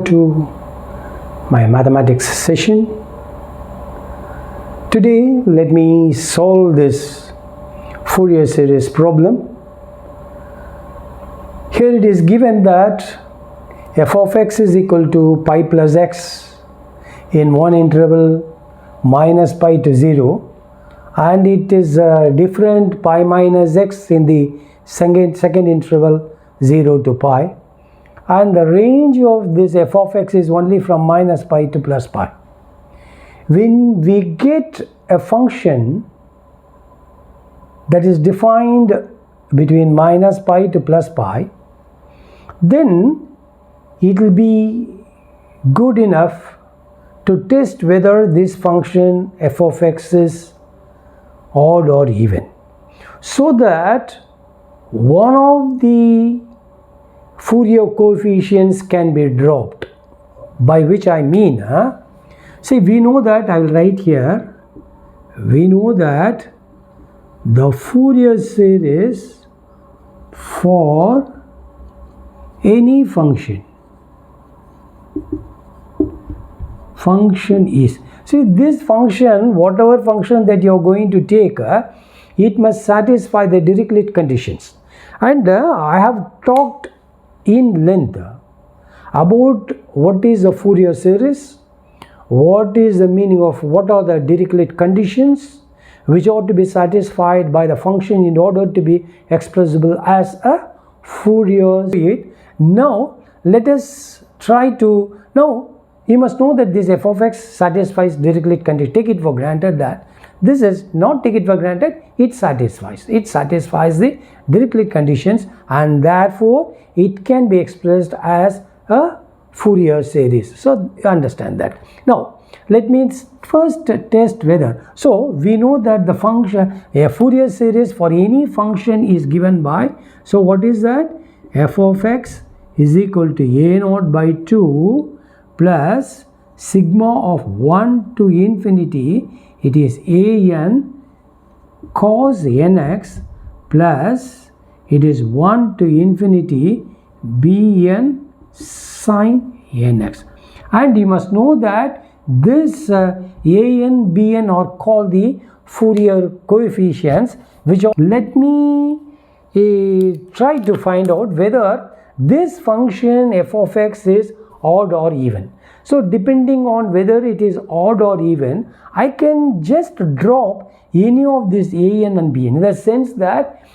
Welcome to my mathematics session. Today let me solve this Fourier series problem. Here it is given that f of x is equal to pi plus x in one interval minus pi to 0, and it is different pi minus x in the second interval 0 to pi, and the range of this f of x is only from minus pi to plus pi. When we get a function that is defined between minus pi to plus pi, then it will be good enough to test whether this function f of x is odd or even, so that one of the Fourier coefficients can be dropped. By which I mean, see, we know that, I will write here, we know that the Fourier series for any function is, see, this function, whatever function that you are going to take, it must satisfy the Dirichlet conditions. And I have talked in length about what is a Fourier series, what is the meaning of what are the Dirichlet conditions which ought to be satisfied by the function in order to be expressible as a Fourier series. Now let us try to, now you must know that this f of x satisfies Dirichlet condition. Take it for granted that this is not, take it for granted, it satisfies the Dirichlet conditions, and therefore it can be expressed as a Fourier series. So you understand that. Now let me first test whether, so we know that the function, a Fourier series for any function is given by, so what is that? F of x is equal to a naught by 2 plus sigma of 1 to infinity, it is an cos nx plus it is 1 to infinity bn sin nx. And you must know that this an, bn are called the Fourier coefficients, which are, let me try to find out whether this function f of x is odd or even. So depending on whether it is odd or even, I can just drop any of this an and bn, in the sense that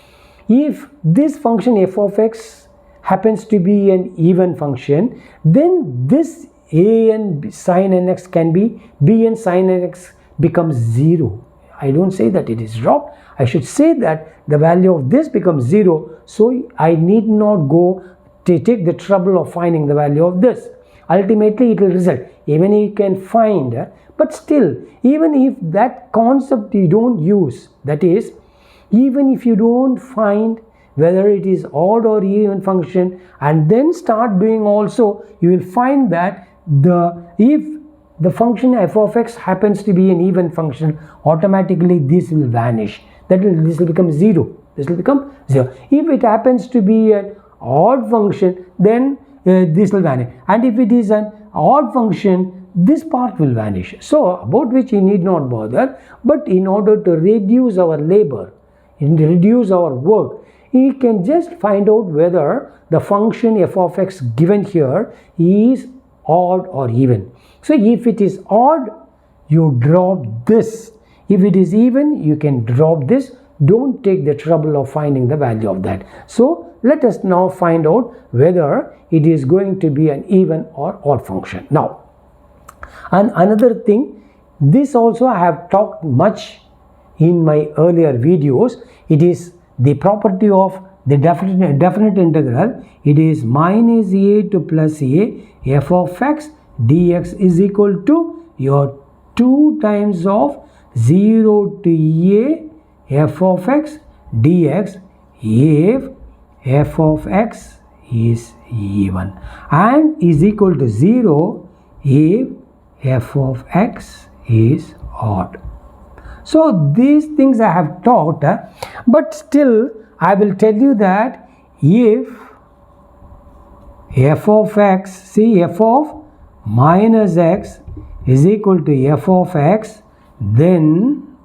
if this function f of x happens to be an even function, then this an sin nx can be bn sin nx becomes 0. I don't say that it is dropped, I should say that the value of this becomes 0, so I need not go to take the trouble of finding the value of this. Ultimately it will result, even you can find, but still, even if that concept you don't use, that is, even if you don't find whether it is odd or even function and then start doing also, you will find that if the function f of x happens to be an even function, automatically this will vanish, this will become 0, this will become 0. If it happens to be an odd function, then this will vanish, and if it is an odd function, this part will vanish. So about which you need not bother, but in order to reduce our labor, reduce our work, you can just find out whether the function f of x given here is odd or even. So if it is odd, you drop this. If it is even, you can drop this. Don't take the trouble of finding the value of that. So let us now find out whether it is going to be an even or odd function. Now, and another thing, this also I have talked much in my earlier videos, it is the property of the definite integral. It is minus a to plus a f of x dx is equal to your 2 times of 0 to a f of x dx if f of x is even, and is equal to 0 if f of x is odd. So these things I have taught, but still I will tell you that if f of x, see f of minus x is equal to f of x, then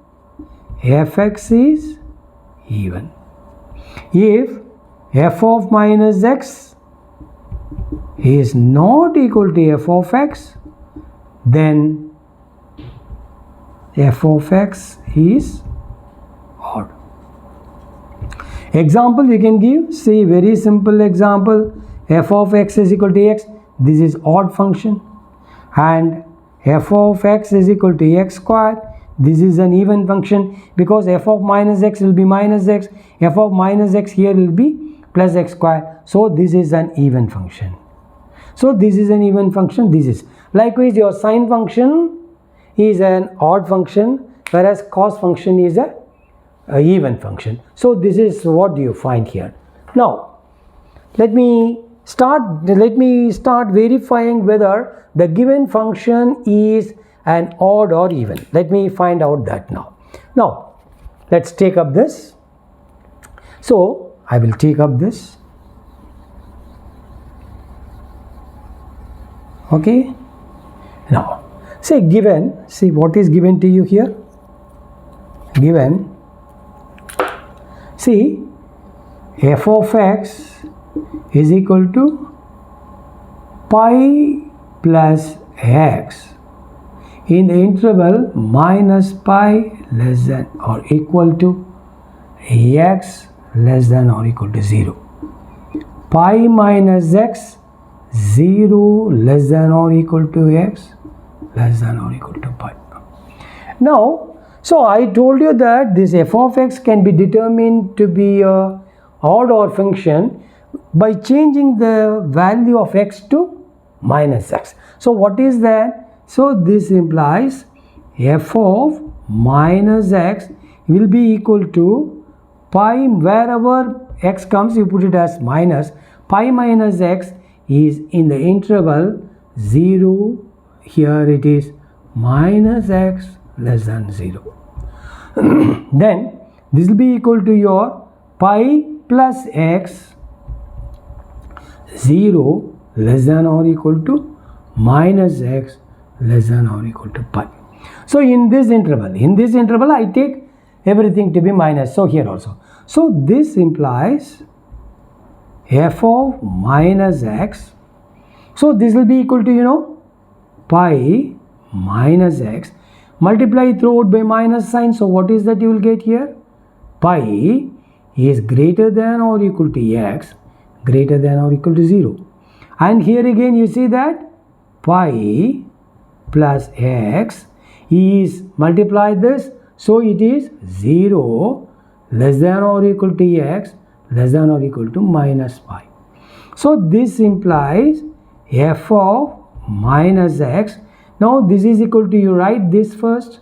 fx is even. If f of minus x is not equal to f of x, then f of x is odd. Example you can give, see, very simple example, f of x is equal to x, this is odd function, and f of x is equal to x squared, this is an even function, because f of minus x will be minus x, f of minus x here will be plus x squared, so this is an even function. So this is an even function, this is. Likewise your sine function is an odd function, whereas cos function is a even function. So this is what you find here. Now let me start verifying whether the given function is an odd or even. Let me find out that now. Now let's take up this. So I will take up this. Okay. Now say given, see what is given to you here. Given, see, f of x is equal to pi plus x in the interval minus pi less than or equal to x less than or equal to 0. Pi minus x 0 less than or equal to x less than or equal to pi. Now, so I told you that this f of x can be determined to be a odd odd function by changing the value of x to minus x. So what is that? So this implies f of minus x will be equal to pi, wherever x comes you put it as minus, pi minus x is in the interval 0, here it is minus x less than 0. Then this will be equal to your pi plus x 0 less than or equal to minus x less than or equal to pi. So in this interval I take everything to be minus, so here also. So this implies f of minus x, so this will be equal to pi minus x, multiply throughout by minus sign, so what is that you will get here? Pi is greater than or equal to x greater than or equal to 0, and here again you see that pi plus x is multiply this, so it is 0 less than or equal to x less than or equal to minus pi. So this implies f of minus x. Now this is equal to, you write this first,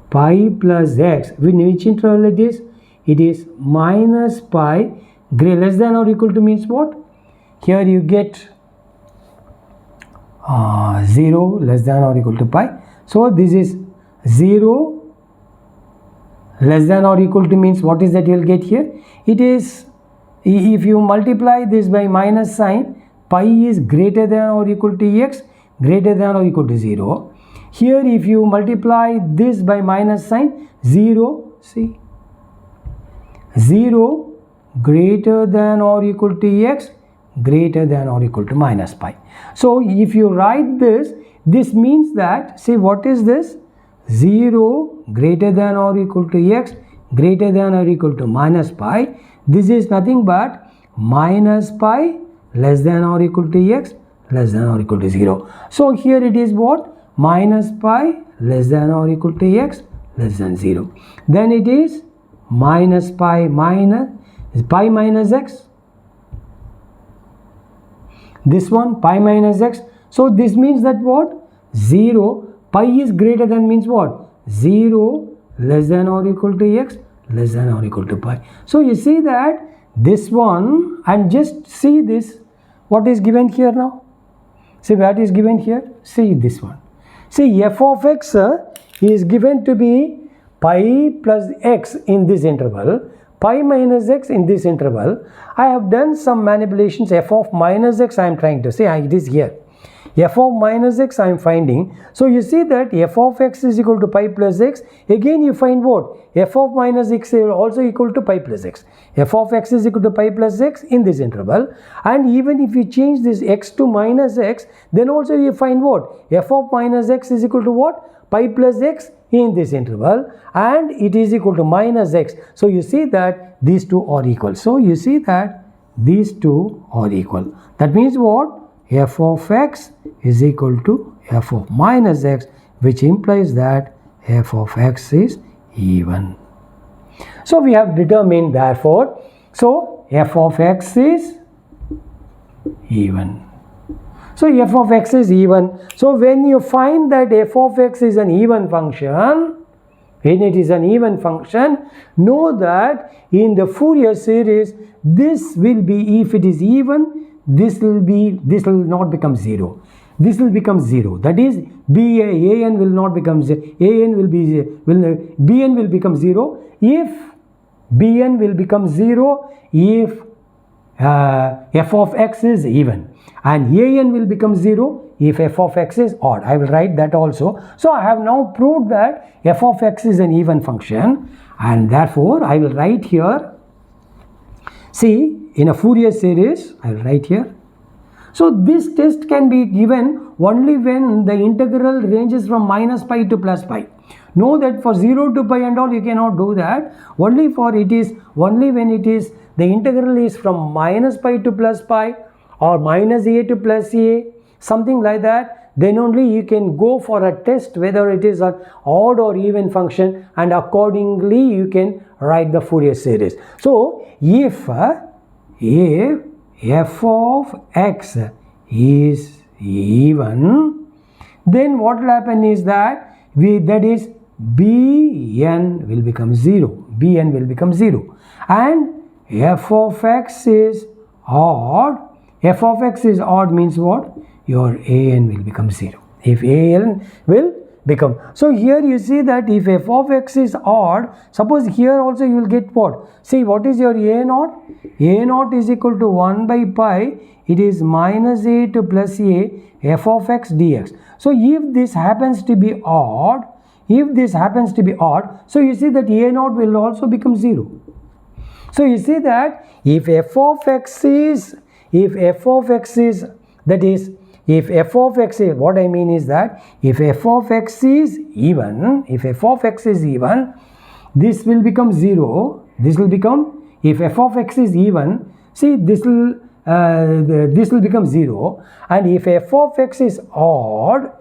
pi plus x, in which interval it is? It is minus pi less than or equal to means what? Here you get 0 less than or equal to pi. So this is 0 less than or equal to means what is that you will get here? It is, if you multiply this by minus sign, pi is greater than or equal to x greater than or equal to 0. Here if you multiply this by minus sign, 0, see, 0 greater than or equal to x greater than or equal to minus pi. So if you write this, this means that, see, what is this? 0 greater than or equal to x greater than or equal to minus pi. This is nothing but minus pi less than or equal to x less than or equal to 0. So here it is what? Minus pi less than or equal to x less than 0. Then it is minus pi minus x. This one pi minus x. So this means that what? 0, pi is greater than means what? 0 less than or equal to x less than or equal to pi. So you see that this one, and just see this, what is given here now? See what is given here? See this one. See f of x is given to be pi plus x in this interval, pi minus x in this interval. I have done some manipulations. F of minus x I am trying to say, it is here. f of minus x I am finding. So you see that f of x is equal to pi plus x. Again you find what? F of minus x is also equal to pi plus x. F of x is equal to pi plus x in this interval, and even if you change this x to minus x, then also you find what? F of minus x is equal to what? Pi plus x in this interval, and it is equal to minus x. So you see that these two are equal. So you see that these two are equal. That means what? F of x is equal to f of minus x, which implies that f of x is even. So we have determined, therefore, so f of x is even. So f of x is even. So when you find that f of x is an even function, when it is an even function, know that in the Fourier series, this will be, if it is even, this will not become 0. This will become 0. That is, an will not become 0. Bn will become 0 if bn will become 0 if f of x is even, and an will become 0 if f of x is odd. I will write that also. So I have now proved that f of x is an even function, and therefore I will write here, see, in a Fourier series, I will write here. So this test can be given only when the integral ranges from minus pi to plus pi. Know that for 0 to pi and all you cannot do that. Only when it is the integral is from minus pi to plus pi or minus a to plus a, something like that, then only you can go for a test whether it is an odd or even function, and accordingly you can write the Fourier series. So if f of x is even, then what will happen is that bn will become 0. Bn will become 0. And f of x is odd. F of x is odd means what? Your an will become 0. If an will become. So here you see that if f of x is odd, suppose here also you will get what? See, what is your a naught? A naught is equal to 1 by pi. It is minus a to plus a f of x dx. So if this happens to be odd, so you see that a naught will also become 0. So you see that if f of x is, what I mean is that if f of x is even, this will become 0. This will become, if f of x is even, see, this will become 0. And if f of x is odd,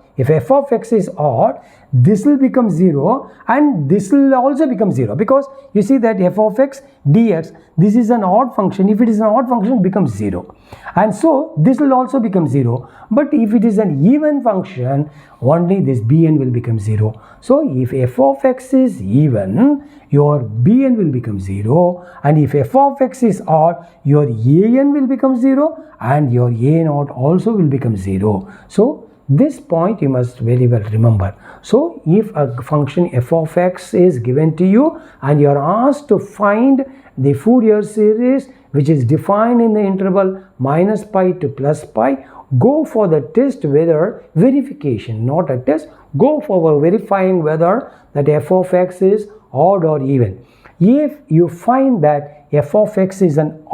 this will become 0, and this will also become 0, because you see that f of x dx, this is an odd function. If it is an odd function, it becomes 0, and so this will also become 0. But if it is an even function, only this bn will become 0. So if f of x is even, your bn will become 0, and if f of x is odd, your an will become 0, and your a naught also will become 0. So this point you must very well remember. So if a function f of x is given to you and you are asked to find the Fourier series which is defined in the interval minus pi to plus pi, go for the test whether verification, not a test, go for verifying whether that f of x is odd or even. If you find that f of x is an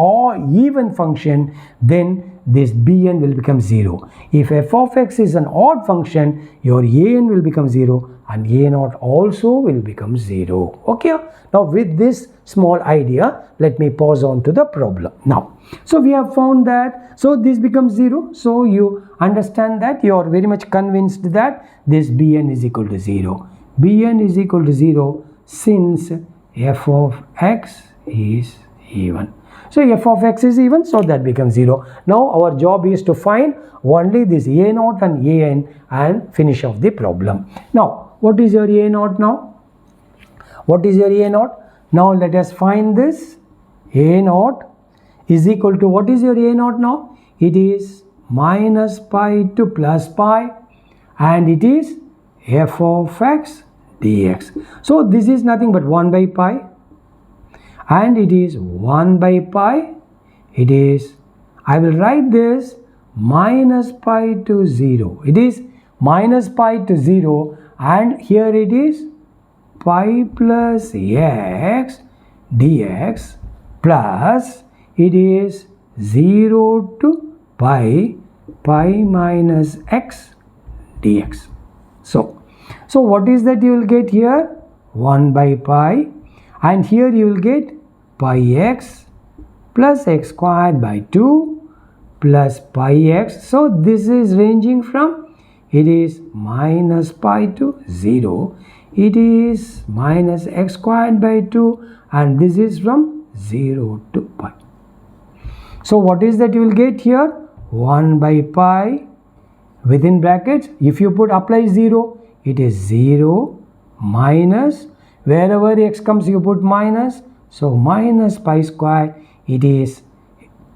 even function, then this bn will become 0. If f of x is an odd function, your an will become 0 and a naught also will become 0. Okay, now with this small idea, let me pause on to the problem. Now, so we have found that, so this becomes 0. So you understand that, you are very much convinced that this bn is equal to 0. Bn is equal to 0 since f of x is even. So f of x is even, so that becomes 0. Now our job is to find only this a naught and an and finish off the problem. Now what is your a naught now? What is your a naught? Now let us find this. A naught is equal to, what is your a naught now? It is minus pi to plus pi, and it is f of x dx. So this is nothing but 1 by pi, and it is 1 by pi. It is, I will write this minus pi to 0. It is minus pi to 0, and here it is pi plus x dx plus it is 0 to pi minus x dx. So what is that you will get here? 1 by pi, and here you will get pi x plus x squared by 2 plus pi x. So this is ranging from, it is minus pi to 0, it is minus x squared by 2, and this is from 0 to pi. So what is that you will get here? 1 by pi within brackets. If you apply 0, it is 0 minus, wherever x comes you put minus, so minus pi squared, it is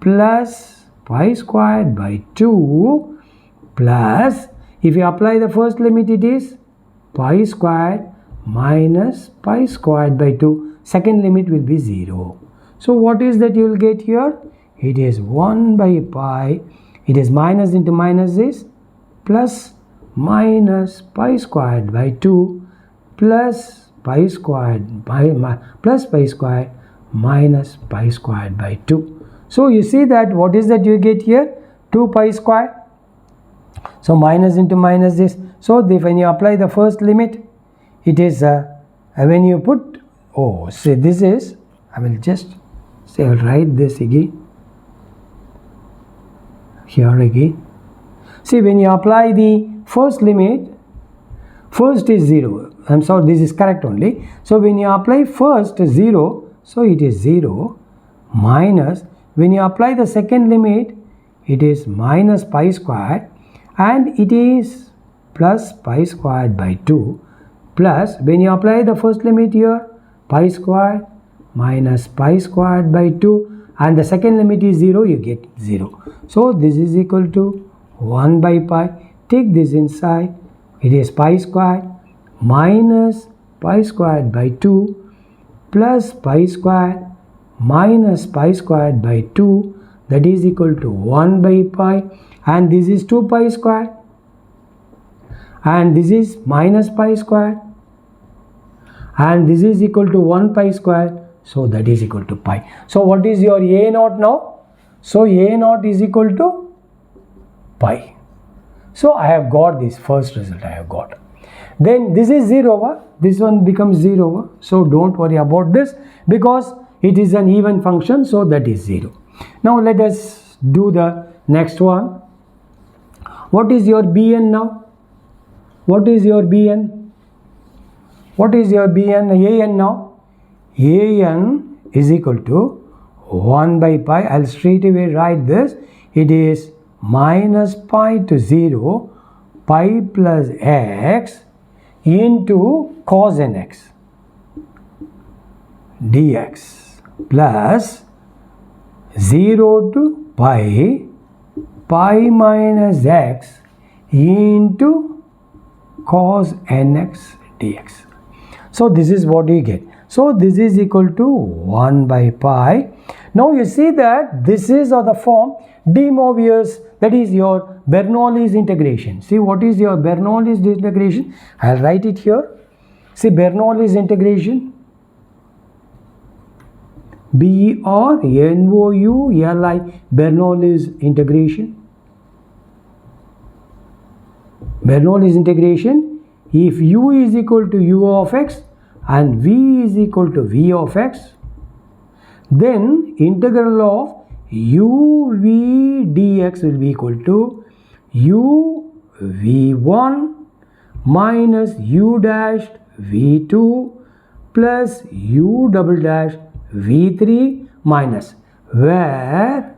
plus pi squared by 2 plus, if you apply the first limit, it is pi squared minus pi squared by 2. Second limit will be 0. So what is that you will get here? It is 1 by pi, it is minus into minus is plus minus pi squared by 2 plus pi squared plus pi squared minus pi squared by 2. So you see that what is that you get here? 2 pi squared. So minus into minus is, so when you apply the first limit, it is when you put, say this is, I will just say, I will write this again, here again. See, when you apply the first limit, first is 0, I am sorry, this is correct only. So when you apply first 0, so it is 0 minus, when you apply the second limit, it is minus pi squared, and it is plus pi squared by 2 plus, when you apply the first limit here, pi squared minus pi squared by 2, and the second limit is 0, you get 0. So this is equal to 1 by pi. Take this inside, it is pi squared minus pi squared by 2 plus pi squared minus pi squared by 2, that is equal to 1 by pi, and this is 2 pi squared, and this is minus pi squared, and this is equal to 1 pi squared, so that is equal to pi. So what is your A naught now? So A naught is equal to pi. So I have got this first result I have got. Then this is 0, this one becomes 0, so don't worry about this because it is an even function, so that is 0. Now let us do the next one. What is your Bn now? What is your Bn? What is your Bn? An now? An is equal to 1 by pi. I will straight away write this. It is minus pi to 0 pi plus x into cos nx dx plus 0 to pi minus x into cos nx dx. So this is what we get. So this is equal to 1 by pi. Now you see that this is of the form de Moivre's, that is your Bernoulli's integration. See what is your Bernoulli's integration? I will write it here. See Bernoulli's integration, B-R-N-O-U-L-I, Bernoulli's integration. Bernoulli's integration, if u is equal to u of x and v is equal to v of x, then integral of u v dx will be equal to u v1 minus u dash v2 plus u double dash v3 minus where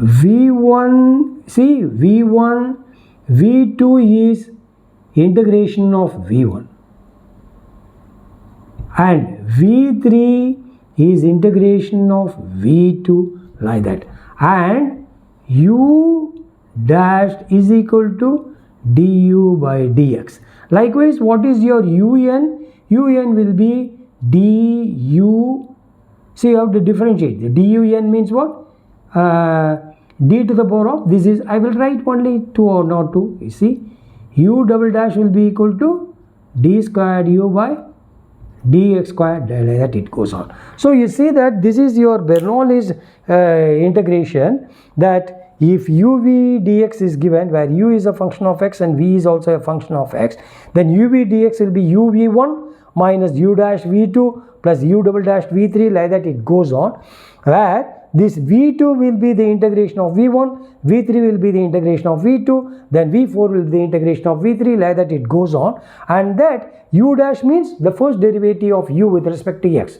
v1, see v1, v2 is integration of v1 and v3 is integration of v2, like that, and u dash is equal to du by dx. Likewise, what is your un? Un will be du So you have to differentiate. The dun means what? D to the power of, this is, I will write only 2 or not 2. You see, u double dash will be equal to d squared u by dx squared, like that it goes on. So you see that this is your Bernoulli's integration, that if uv dx is given, where u is a function of x and v is also a function of x, then uv dx will be uv1 minus u dash v2 plus u double dash v3, like that it goes on, where this v2 will be the integration of v1, v3 will be the integration of v2, then v4 will be the integration of v3, like that it goes on. And that u dash means the first derivative of u with respect to x,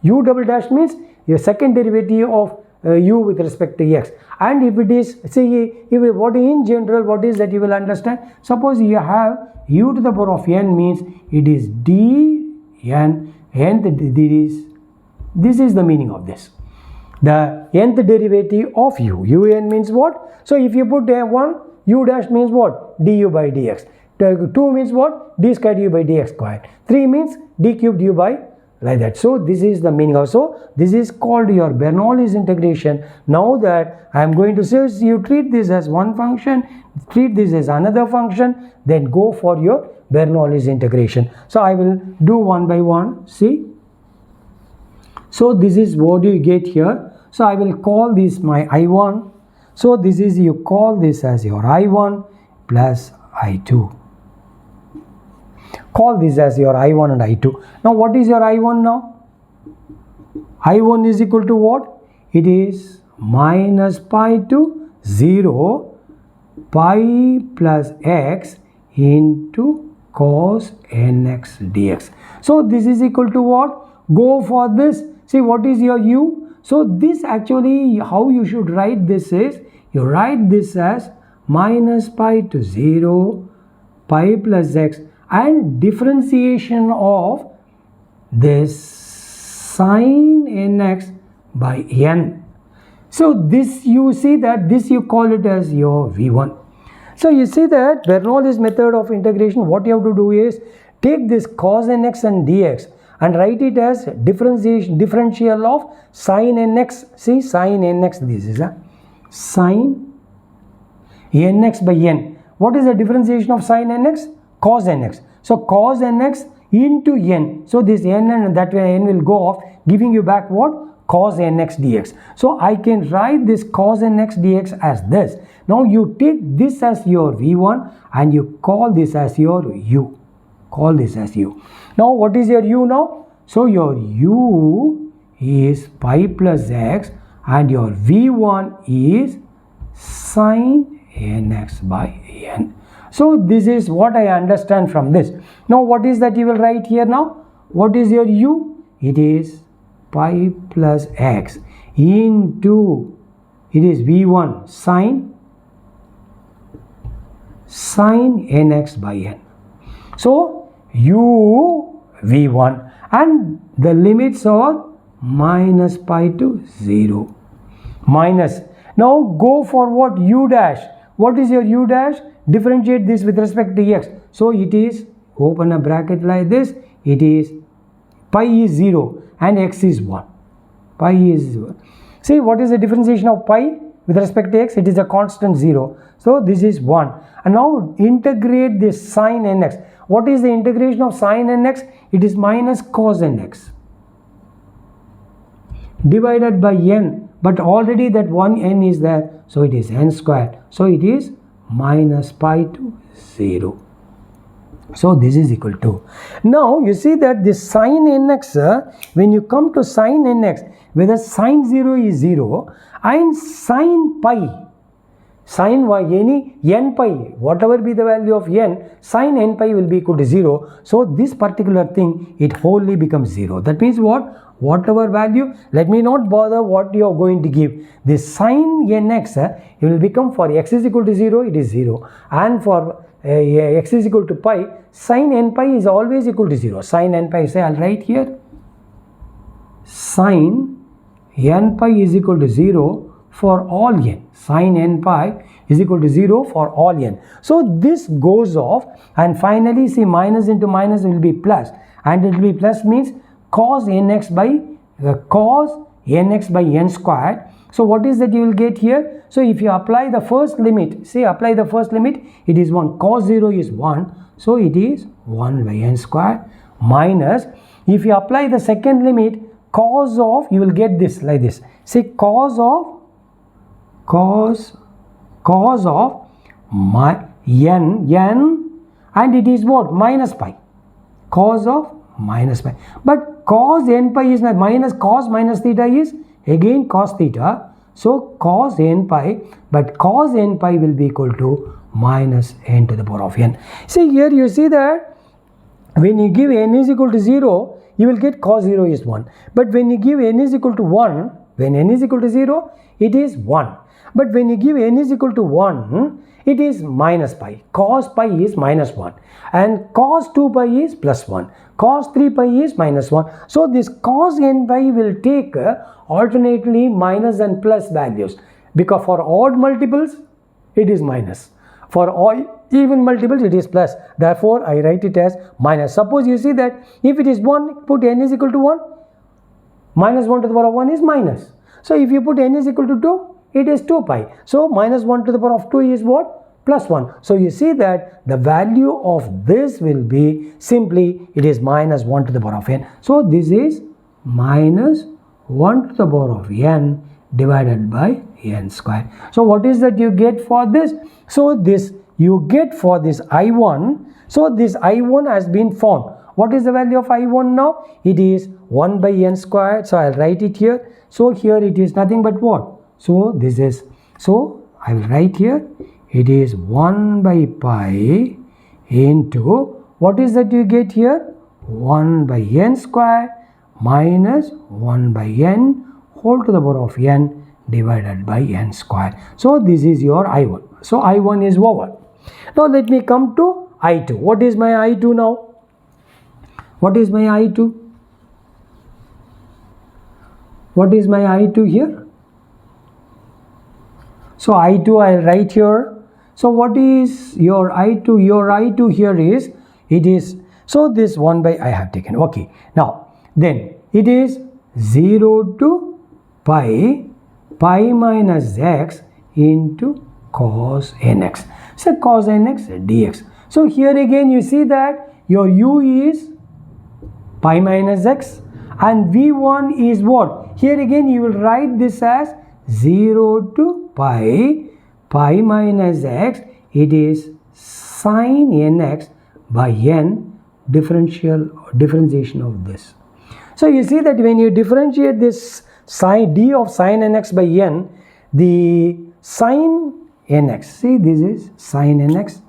u double dash means your second derivative of u with respect to x. And if it is, see, if what in general, what is that you will understand, suppose you have u to the power of n means it is dn, this is the meaning of this, the nth derivative of u. Un means what? So if you put 1, u dash means what? Du by dx. 2 means what? D squared u by dx squared. 3 means d cubed u by, like that. So this is the meaning of, so this is called your Bernoulli's integration. Now that I am going to say, you treat this as one function, treat this as another function, then go for your Bernoulli's integration. So I will do one by one. See, so this is what you get here. So I will call this my I1. So this is, you call this as your I1 plus I2. Call this as your I1 and I2. Now what is your I1 now? I1 is equal to what? It is minus pi to 0 pi plus x into cos nx dx. So this is equal to what? Go for this. See, what is your u? So this actually, how you should write this is, you write this as minus pi to 0 pi plus x and differentiation of this sin nx by n. So this, you see that this you call it as your v1. So you see that Bernoulli's method of integration, what you have to do is take this cos nx and dx and write it as differential of sin nx. See, sin nx, this is a sin nx by n. What is the differentiation of sin nx? Cos nx. So cos nx into n. So this n and that way n will go off, giving you back what? Cos nx dx. So I can write this cos nx dx as this. Now you take this as your v1 and you call this as your u. Call this as u. Now what is your u now? So your u is pi plus x and your v1 is sin nx by n. So this is what I understand from this. Now what is that you will write here now? What is your u? It is pi plus x into, it is v1 sin nx by n. So u v1 and the limits are minus pi to 0 minus. Now go for what? U dash. What is your u dash? Differentiate this with respect to x. So it is, open a bracket like this, it is pi is 0 and x is 1. Pi is 1. See, what is the differentiation of pi with respect to x? It is a constant 0. So this is 1. And now integrate this sin nx. What is the integration of sin nx? It is minus cos nx divided by n. But already that one n is there. So it is n squared. So it is minus pi to 0. So this is equal to. Now you see that this sin nx, when you come to sin nx, whether sin 0 is 0 and sin pi, sin any n pi, whatever be the value of n, sin n pi will be equal to 0. So this particular thing, it wholly becomes 0. That means what? Whatever value, let me not bother what you are going to give. This sin nx, it will become, for x is equal to 0, it is 0. And for x is equal to pi, sin n pi is always equal to 0. Sin n pi, say I will write here, sin n pi is equal to 0 for all n. Sin n pi is equal to 0 for all n. So this goes off and finally see minus into minus will be plus, and it will be plus means cos nx by cos nx by n squared. So what is that you will get here? So if you apply the first limit, say apply the first limit, it is 1, cos 0 is 1, so it is 1 by n squared, minus, if you apply the second limit, cos of, you will get this like this, say cos of my n, and it is what? Minus pi, cos of minus pi, but cos n pi is not minus, cos minus theta is again cos theta, so cos n pi, but cos n pi will be equal to minus n to the power of n. See here you see that when you give n is equal to 0, you will get cos 0 is 1, but when you give n is equal to 1, when n is equal to 0, it is 1, but when you give n is equal to 1, it is minus pi, cos pi is minus 1, and cos 2 pi is plus 1, cos 3 pi is minus 1. So this cos n pi will take alternately minus and plus values, because for odd multiples it is minus, for all even multiples it is plus, therefore I write it as minus. Suppose you see that if it is 1, put n is equal to 1, minus 1 to the power of 1 is minus. So if you put n is equal to 2, it is 2 pi. So minus 1 to the power of 2 is what? Plus 1. So you see that the value of this will be simply, it is minus 1 to the power of n. So this is minus 1 to the power of n divided by n square. So what is that you get for this? So this you get for this I1. So this I1 has been found. What is the value of I1 now? It is 1 by n squared. So I'll write it here. So here it is nothing but what? So this is, so I will write here, it is 1 by pi into, what is that you get here? 1 by n square minus 1 by n whole to the power of n divided by n square. So this is your I1. So I1 is over. Now let me come to I2. What is my I2 now? What is my I2? What is my I2 here? So I2 I'll write here. So what is your I2? Your I2 here is, it is, so this 1 by I have taken. Okay. Now then it is 0 to pi minus x into cos nx. So cos nx dx. So here again you see that your u is pi minus x and v1 is what? Here again you will write this as 0 to pi minus x, it is sin nx by n differentiation of this. So you see that when you differentiate this sin d of sin nx by n, the sin nx, see this is sin nx.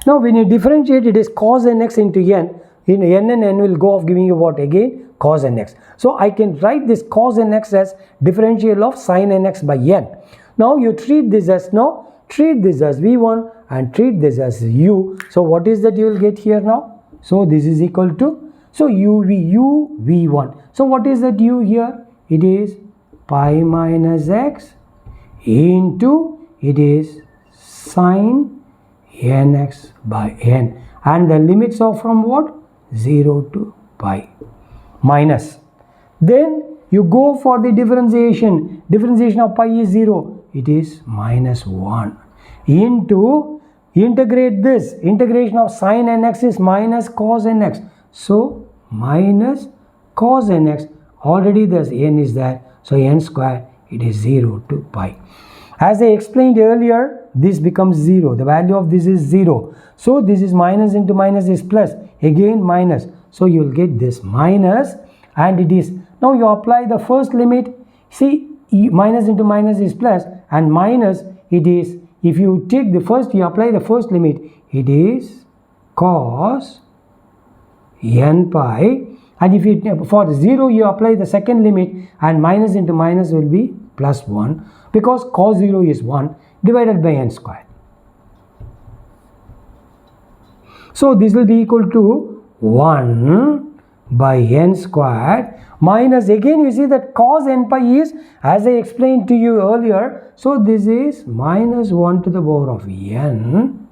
Now when you differentiate, it is cos nx into n, in n and n will go off giving you what again? Cos nx. So I can write this cos nx as differential of sin nx by n. Now you treat this as, now treat this as v1 and treat this as u. So what is that you will get here now? So this is equal to, so u v1. So what is that u here? It is pi minus x into, it is sin nx by n, and the limits are from what? 0 to pi. Minus, then you go for the differentiation of pi is 0, it is minus 1 into, integrate this, integration of sin nx is minus cos nx, so minus cos nx, already this n is there, so n square, it is 0 to pi. As I explained earlier, this becomes 0, the value of this is 0, so this is minus into minus is plus, again minus. So you will get this minus, and it is, now you apply the first limit, see minus into minus is plus, and minus it is, if you take the first, you apply the first limit, it is cos n pi, and if you, for 0 you apply the second limit, and minus into minus will be plus 1, because cos 0 is 1 divided by n square. So this will be equal to 1 by n squared minus, again you see that cos n pi is, as I explained to you earlier, so this is minus 1 to the power of n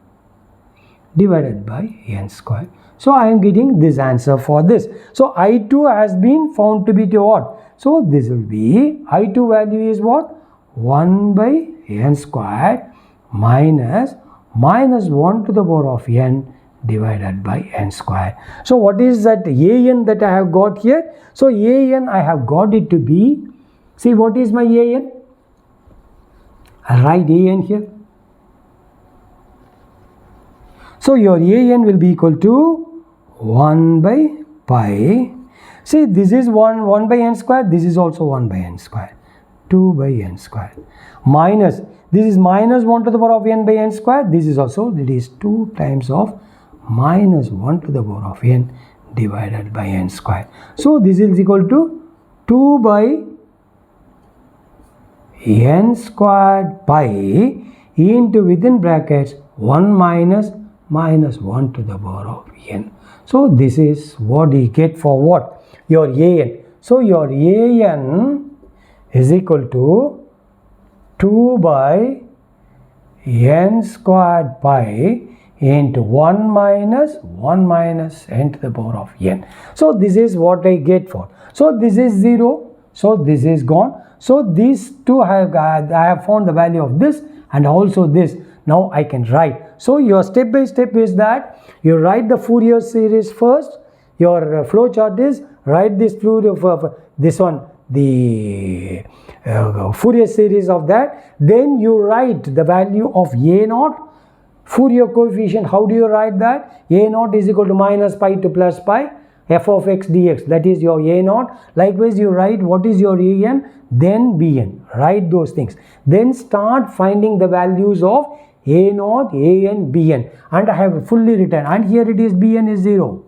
divided by n squared. So I am getting this answer for this. So I2 has been found to be to what? So this will be, I2 value is what? 1 by n squared minus 1 to the power of n divided by n square. So what is that an that I have got here? So an I have got it to be, see what is my an? I'll write an here. So your an will be equal to 1 by pi. See, this is 1 by n square, this is also 1 by n square, 2 by n square, minus, this is minus 1 to the power of n by n square, this is also, it is 2 times of minus 1 to the power of n divided by n square. So this is equal to 2 by n squared pi into within brackets 1 minus 1 to the power of n. So this is what you get for what? Your an. So your an is equal to 2 by n squared pi into 1 minus n to the power of n. So this is what I get for. So this is 0. So this is gone. So these two I have found the value of this and also this. Now I can write. So your step by step is that you write the Fourier series first. Your flow chart is write this this one, the Fourier series of that. Then you write the value of a naught. Fourier coefficient, how do you write that? A naught is equal to minus pi to plus pi f of x dx, that is your a naught. Likewise you write what is your an, then bn, write those things. Then start finding the values of a naught, an, bn, and I have fully written, and here it is bn is 0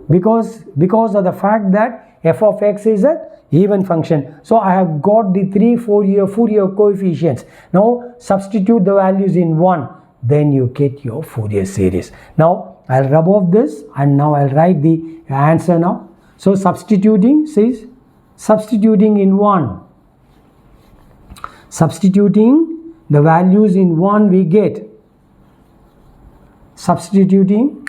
because of the fact that f of x is an even function. So I have got the 3 Fourier coefficients. Now substitute the values in 1, then you get your Fourier series. Now I'll rub off this and now I'll write the answer now. So substituting says, substituting in 1, substituting the values in 1 we get, substituting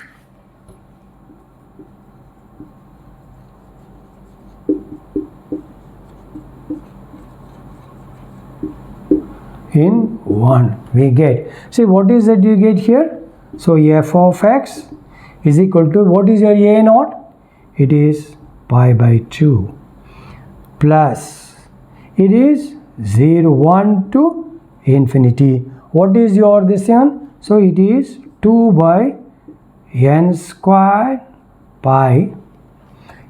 in 1 we get, see what is that you get here? So f of x is equal to, what is your a naught? It is pi by 2 plus, it is 0, 1 to infinity. What is your this one? So it is 2 by n squared pi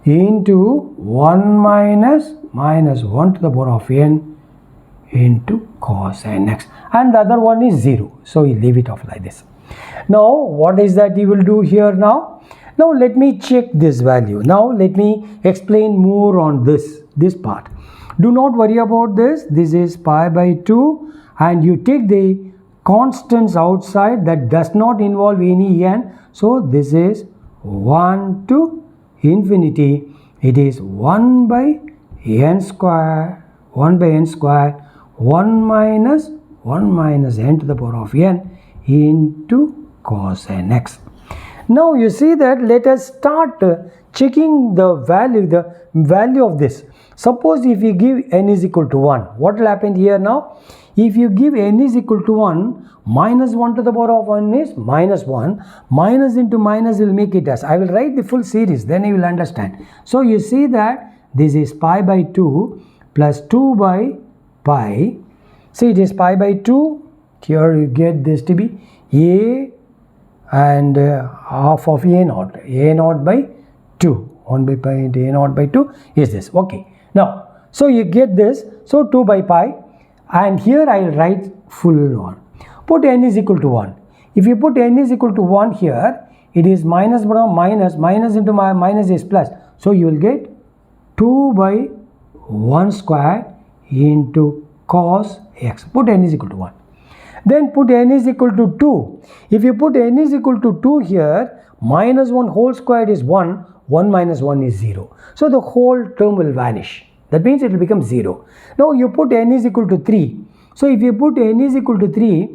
into 1 minus 1 to the power of n into cos nx, and the other one is 0. So you leave it off like this. Now what is that you will do here now? Now let me check this value. Now let me explain more on this part. Do not worry about this. This is pi by 2 and you take the constants outside that does not involve any n. So this is 1 to infinity. It is 1 by n square, 1 by n square, 1 minus n to the power of n into cos nx. Now you see that let us start checking the value of this. Suppose if you give n is equal to 1, what will happen here now? If you give n is equal to 1, minus 1 to the power of 1 is minus 1, minus into minus will make it as, I will write the full series, then you will understand. So you see that this is pi by 2 plus 2 by pi, see it is pi by 2, here you get this to be a and half of a naught by 2, 1 by pi into a naught by 2 is this. Okay, now so you get this, so 2 by pi, and here I will write full one. Put n is equal to 1. If you put n is equal to 1 here, it is minus into minus is plus, so you will get 2 by 1 square into cos x. Put n is equal to 1. Then put n is equal to 2. If you put n is equal to 2 here, minus 1 whole squared is 1, 1 minus 1 is 0. So the whole term will vanish. That means it will become 0. Now you put n is equal to 3. So if you put n is equal to 3,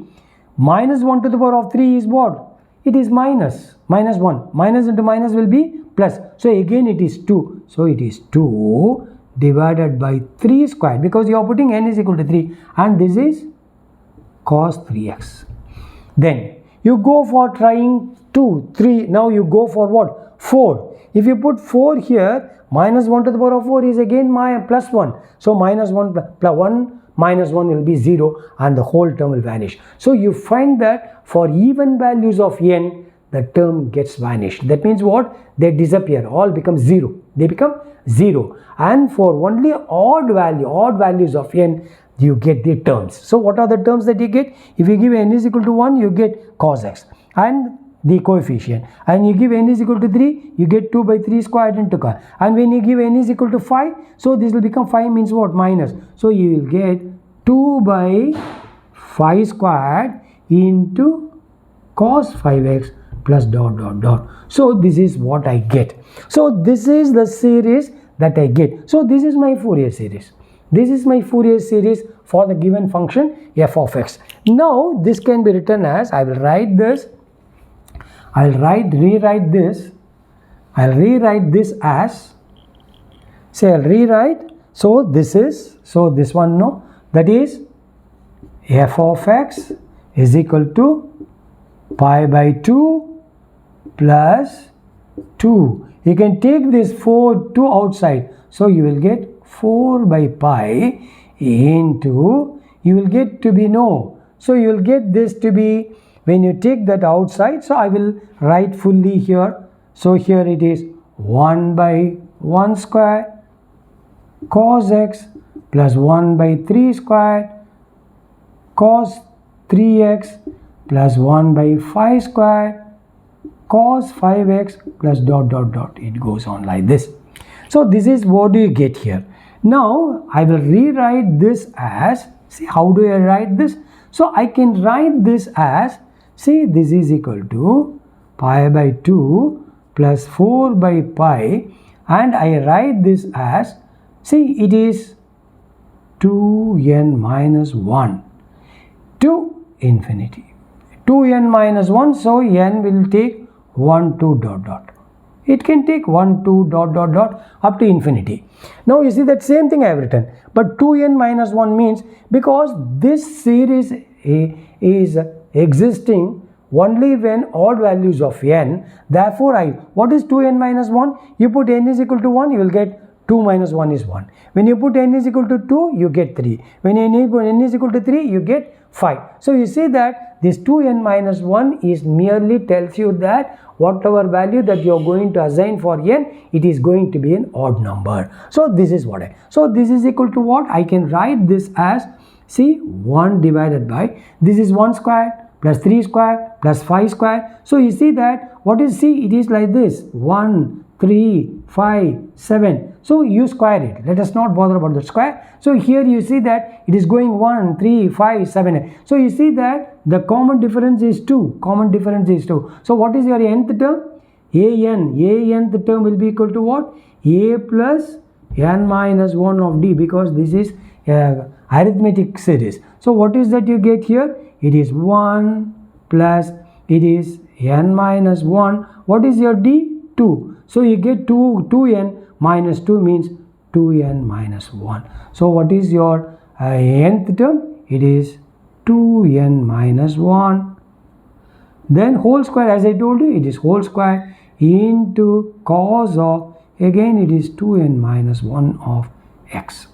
minus 1 to the power of 3 is what? it is minus 1. Minus into minus will be plus. So again it is 2. So it is 2 divided by 3 squared, because you are putting n is equal to 3, and this is cos 3x. Then you go for trying 2, 3. Now you go for what? 4. If you put 4 here, minus 1 to the power of 4 is again plus 1. So minus 1 plus 1 minus 1 will be 0, and the whole term will vanish. So you find that for even values of n, the term gets vanished. That means what? They disappear. All become 0. They become 0. And for only odd values of n, you get the terms. So what are the terms that you get? If you give n is equal to 1, you get cos x and the coefficient, and you give n is equal to 3, you get 2 by 3 squared into cos. And when you give n is equal to 5, so this will become 5 means what? Minus. So you will get 2 by 5 squared into cos 5x plus dot dot dot. So this is what I get. So this is the series that I get. So this is my Fourier series. This is my Fourier series for the given function f of x. Now this can be written as, I will write this, I'll rewrite this as, say I'll rewrite, so this is, so this one, no, that is f of x is equal to pi by 2 plus 2. You can take this 2 outside, so you will get 4 by pi into, you will get to be no, so you will get this to be, when you take that outside, so I will write fully here. So here it is 1 by 1 square cos x plus 1 by 3 squared cos 3x plus 1 by 5 squared cos 5x plus dot dot dot. It goes on like this. So this is what do you get here. Now I will rewrite this as, see how do I write this? So I can write this as, see this is equal to pi by 2 plus 4 by pi, and I write this as, see it is 2n minus 1 to infinity. 2n minus 1, so n will take 1 2 dot dot. It can take 1 2 dot dot dot up to infinity. Now you see that same thing I have written, but 2n minus 1 means, because this series is existing only when odd values of n, therefore what is 2n minus 1? You put n is equal to 1, you will get 2 minus 1 is 1. When you put n is equal to 2, you get 3. When n is equal to 3, you get 5. So you see that this 2n minus 1 is merely tells you that whatever value that you are going to assign for n, it is going to be an odd number. So this is what so this is equal to what? I can write this as, see 1 divided by, this is 1 squared plus 3 squared plus 5 squared. So you see that what is, see it is like this 1 3 5 7. So you square it, let us not bother about the square. So here you see that it is going 1 3 5 7. So you see that the common difference is 2. So what is your nth term? nth term will be equal to what? A plus n minus 1 of d, because this is arithmetic series. So what is that you get here? It is 1 plus, it is n minus 1. What is your d? 2. So you get 2n minus 2 means 2n minus 1. So what is your nth term? It is 2n minus 1. Then whole square, as I told you, it is whole square into cos of, again it is 2n minus 1 of x.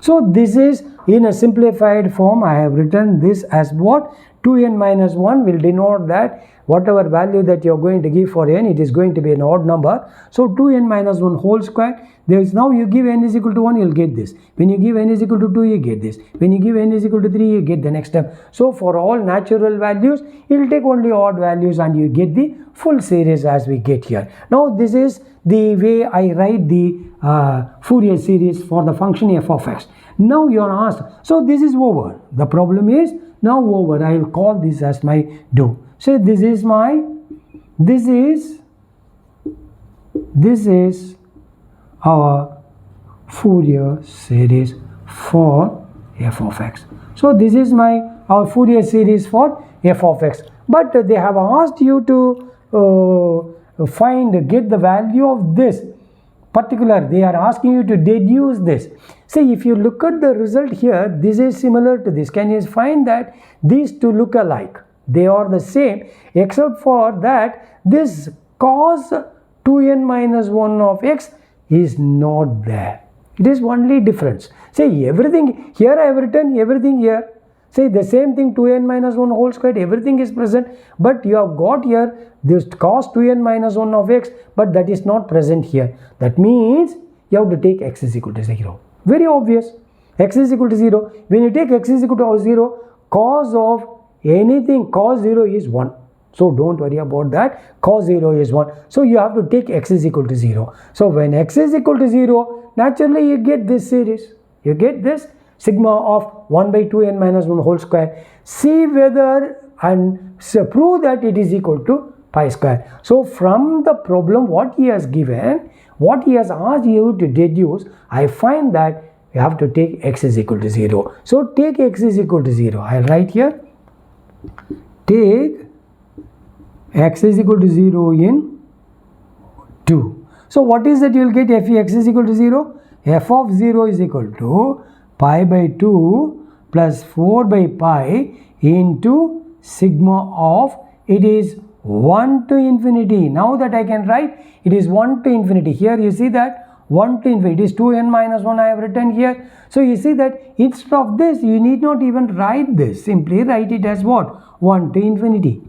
So this is in a simplified form. I have written this as what? 2n minus 1 will denote that whatever value that you are going to give for n, it is going to be an odd number. So 2n minus 1 whole square. There is, now you give n is equal to 1, you will get this. When you give n is equal to 2, you get this. When you give n is equal to 3, you get the next term. So for all natural values, it will take only odd values and you get the full series as we get here. Now this is the way I write the Fourier series for the function f of x. Now you are asked, so this is over. The problem is now over. I will call this as my do. So this is my, this is our Fourier series for f of x. So this is our Fourier series for f of x. but they have asked you to get the value of this particular. They are asking you to deduce this. See, if you look at the result here, this is similar to this. Can you find that these two look alike? They are the same, except for that this cos 2n minus 1 of x is not there. It is only difference. See, everything here I have written everything here. See, the same thing, 2n minus 1 whole squared, everything is present, but you have got here this cos 2n minus 1 of x, but that is not present here. That means you have to take x is equal to 0. Very obvious. X is equal to 0. When you take x is equal to 0, cos of anything, cos 0 is 1. So don't worry about that. Cos 0 is 1. So you have to take x is equal to 0. So when x is equal to 0, naturally you get this series. You get this sigma of 1 by 2n minus 1 whole square. See whether and prove that it is equal to pi square. So from the problem what he has given, what he has asked you to deduce, I find that you have to take x is equal to 0. So take x is equal to 0. I will write here. Take x is equal to 0 in 2. So what is that you will get f x is equal to 0? F of 0 is equal to pi by 2 plus 4 by pi into sigma of, it is 1 to infinity. Now that I can write, it is 1 to infinity. Here you see that 1 to infinity, it is 2n minus 1 I have written here. So you see that instead of this, you need not even write this. Simply write it as what? 1 to infinity.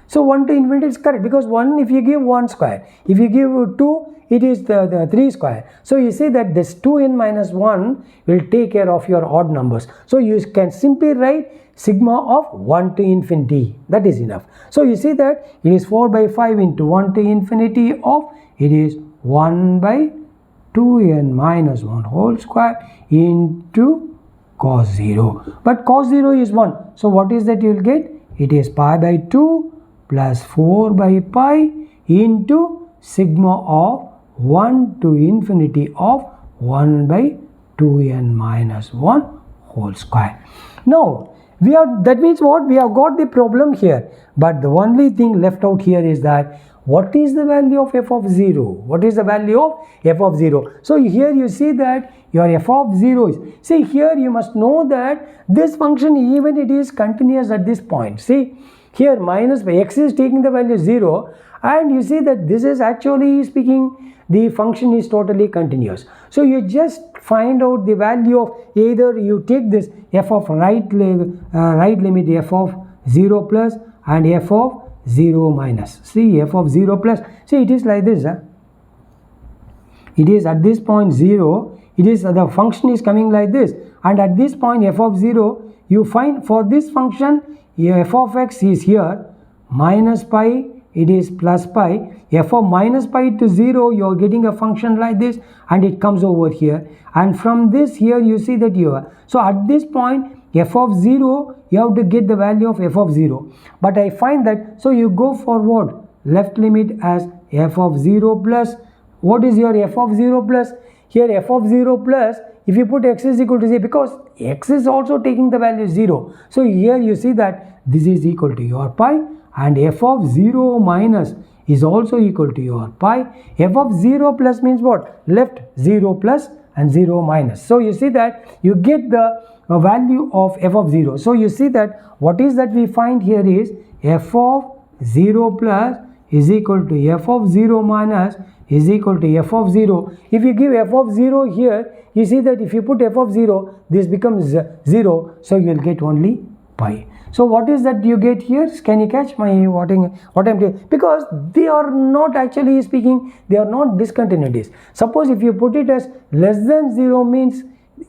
So 1 to infinity is correct, because 1 if you give 1 square, if you give 2, it is the 3 square. So you see that this 2n minus 1 will take care of your odd numbers. So you can simply write sigma of 1 to infinity. That is enough. So you see that it is 4 by 5 into 1 to infinity of, it is 1 by 2n minus 1 whole square into cos 0. But cos 0 is 1. So what is that you will get? It is pi by 2 plus 4 by pi into sigma of 1 to infinity of 1 by 2n minus 1 whole square. Now, that means what? We have got the problem here. But the only thing left out here is that what is the value of f of 0? What is the value of f of 0? So here you see that your f of 0 is, see here you must know that this function, even it is continuous at this point. See here minus by x is taking the value 0, and you see that this is actually speaking, the function is totally continuous. So you just find out the value of, either you take this f of right limit f of 0 plus and f of 0 minus. See f of 0 plus, see it is like this. It is at this point 0, it is the function is coming like this, and at this point f of 0, you find for this function f of x is here minus pi, it is plus pi. F of minus pi to 0, you are getting a function like this, and it comes over here, and from this here you see that you are, so at this point f of 0, you have to get the value of f of 0. But I find that, so you go for what? Left limit as f of 0 plus, what is your f of 0 plus? Here f of 0 plus, if you put x is equal to 0, because x is also taking the value 0. So here you see that this is equal to your pi, and f of 0 minus is also equal to your pi. F of 0 plus means what? Left 0 plus and 0 minus. So you see that you get the value of f of 0. So you see that what is that we find here is f of 0 plus is equal to f of 0 minus is equal to f of 0. If you give f of 0 here, you see that if you put f of 0, this becomes 0, so you will get only pi. So what is that you get here? Can you catch my what I'm doing? Because they are not, actually speaking, they are not discontinuities. Suppose if you put it as less than 0 means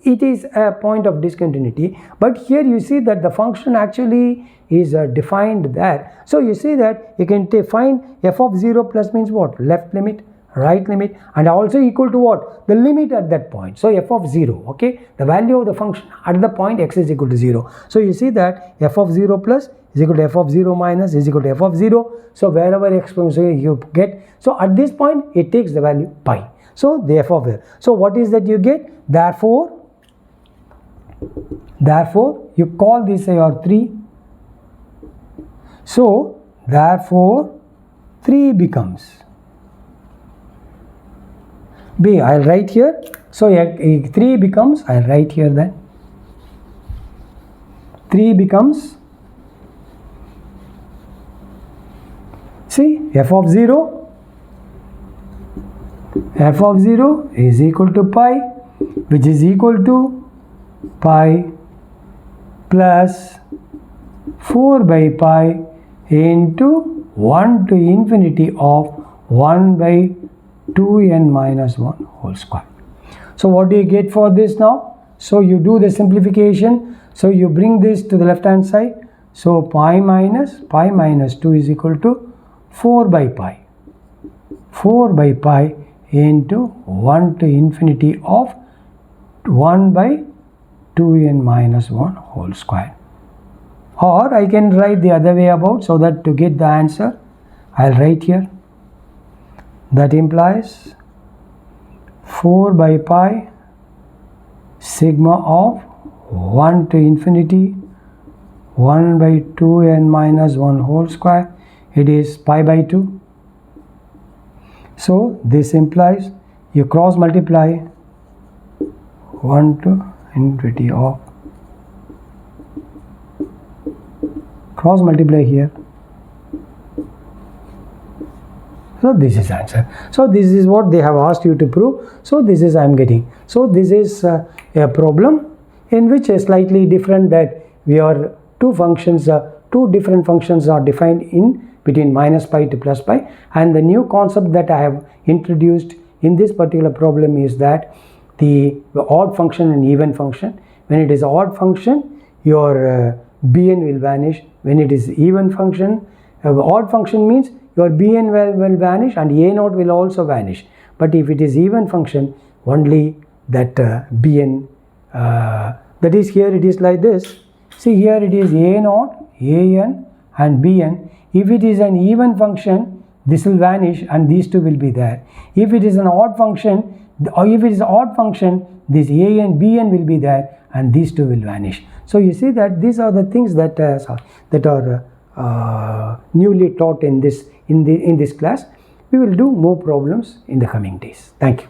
it is a point of discontinuity, but here you see that the function actually is defined there. So you see that you can find f of 0 plus means what? Left limit, right limit, and also equal to what? The limit at that point. So f of 0, okay, the value of the function at the point x is equal to 0. So you see that f of 0 plus is equal to f of 0 minus is equal to f of 0. So wherever x you get, so at this point it takes the value pi. So the f of 0. So what is that you get? Therefore you call this your 3. So Therefore 3 becomes B. I'll write here. So 3 becomes, I'll write here then. 3 becomes, see, f of 0 is equal to pi, which is equal to pi plus 4 by pi into 1 to infinity of 1 by 2n minus 1 whole square. So what do you get for this now? So you do the simplification. So you bring this to the left hand side. So pi minus 2 is equal to 4 by pi. 4 by pi into 1 to infinity of 1 by 2n minus 1 whole square. Or I can write the other way about, so that to get the answer, I'll write here. That implies 4 by pi sigma of 1 to infinity 1 by 2n minus 1 whole square. It is pi by 2. So this implies you cross multiply 1 to infinity of, cross multiply here. So this is answer. So this is what they have asked you to prove. So this is I am getting. So this is a problem in which is slightly different, that we are two different functions are defined in between minus pi to plus pi, and the new concept that I have introduced in this particular problem is that the odd function and even function. When it is odd function, your bn will vanish. When it is even function, odd function means your bn will vanish and a naught will also vanish. But if it is even function, only that bn, that is here it is like this. See, here it is a naught, an and bn. If it is an even function, this will vanish and these two will be there. If it is an odd function, or if it is an odd function, this a and bn will be there and these two will vanish. So you see that these are the things that are newly taught in this class. We will do more problems in the coming days. Thank you.